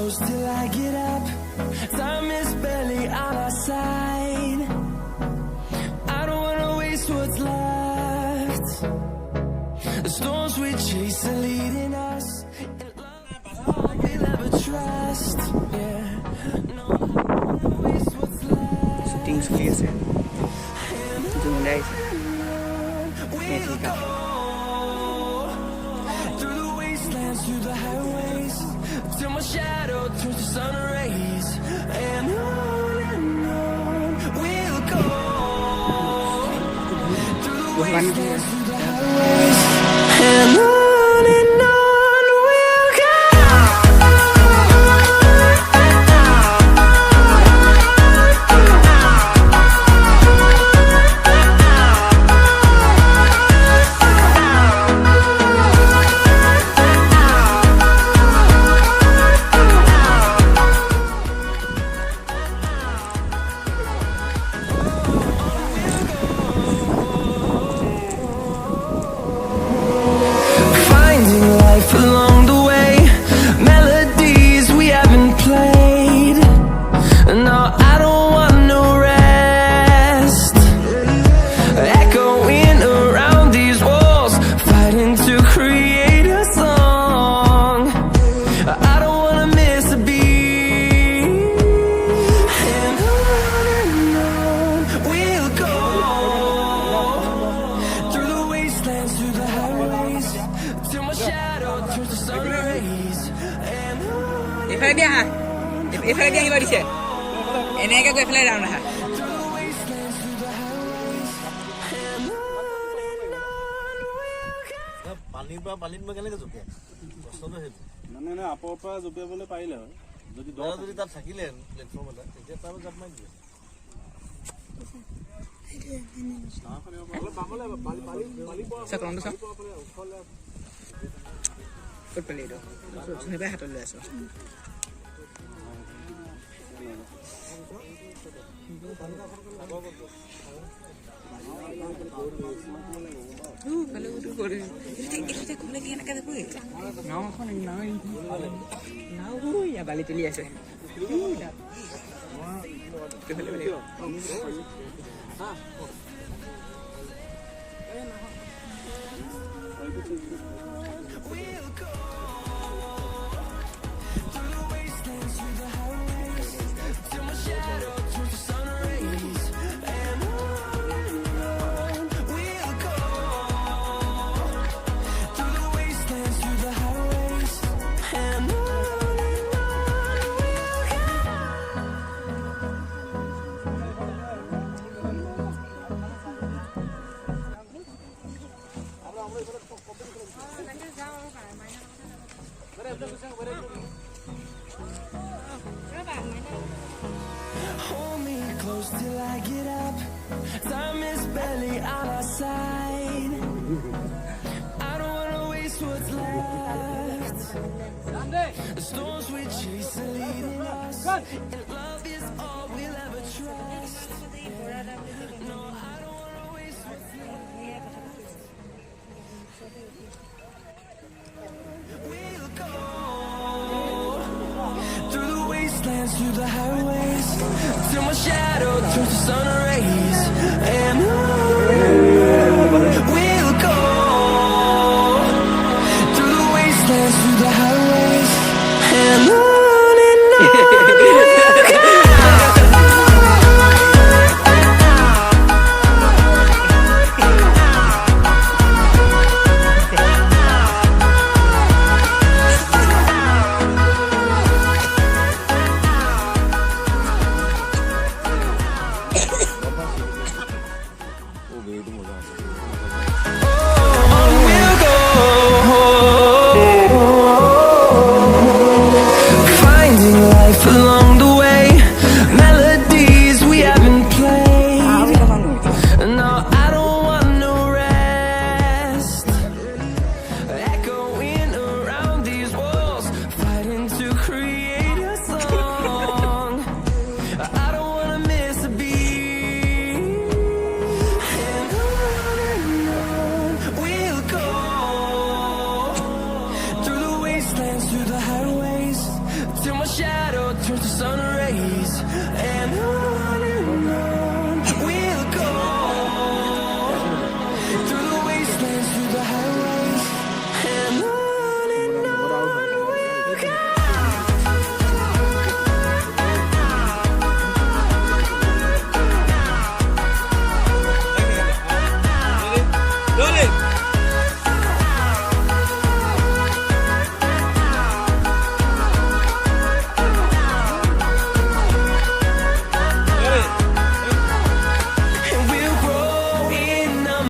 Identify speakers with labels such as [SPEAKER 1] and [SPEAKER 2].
[SPEAKER 1] close till I get up. Time is barely on our side. I don't wanna waste what's left. The storms we chase are leading us, and love is all we'll ever trust. Yeah, no, I don't wanna waste what's left.
[SPEAKER 2] Shooting clear sir. Zoom guys.
[SPEAKER 1] We'll go through the wastelands, through the highways, till my shadow turns to sun rays. And on we'll go through the wastelands, through the highways. And on we'll go. Along the way, melodies we haven't played. No, I don't want no rest. Echoing around these walls, fighting to create a song. I don't wanna miss a beat. And on we'll go through the wastelands, through the highways, till my shadow turns to sun rays. And
[SPEAKER 2] Ifai dia ha. Ifai dia kiba dise. Eneka koi fly down ha.
[SPEAKER 1] through the wastelands, through the highways. And on we'll go.
[SPEAKER 3] পানীৰ পৰা কেনেকে জপিয়াই কষ্টটো সেইটো
[SPEAKER 4] মানে upper পৰা জপিয়াবলৈ পাৰিলে হয় যদি
[SPEAKER 3] যদি তাত থাকিলে প্লেটফৰ্ম এটা তেতিয়া তাৰ জাপ মাৰি দিয়ে
[SPEAKER 2] Sekarang tu sah. Kau pilih itu. Sini bayar hatul le so. Kalau tu kau ni. Kita kau lagi nak kata apa? Nau kau ni nau. Nau ya balik tu lihat saya. Balik. We'll go through the wastelands, through the highways, till my shadow turns to sun rays. And on we'll go through the wastelands, through the highways. And on we'll go. Hold me close till I get up. Time is barely on our side. I don't wanna waste what's left. The storms we chase are leading us, and love is all we'll ever trust. No, I don't wanna waste what's left. We'll go through the wastelands, through the highways, till my shadow turns to sun rays. And on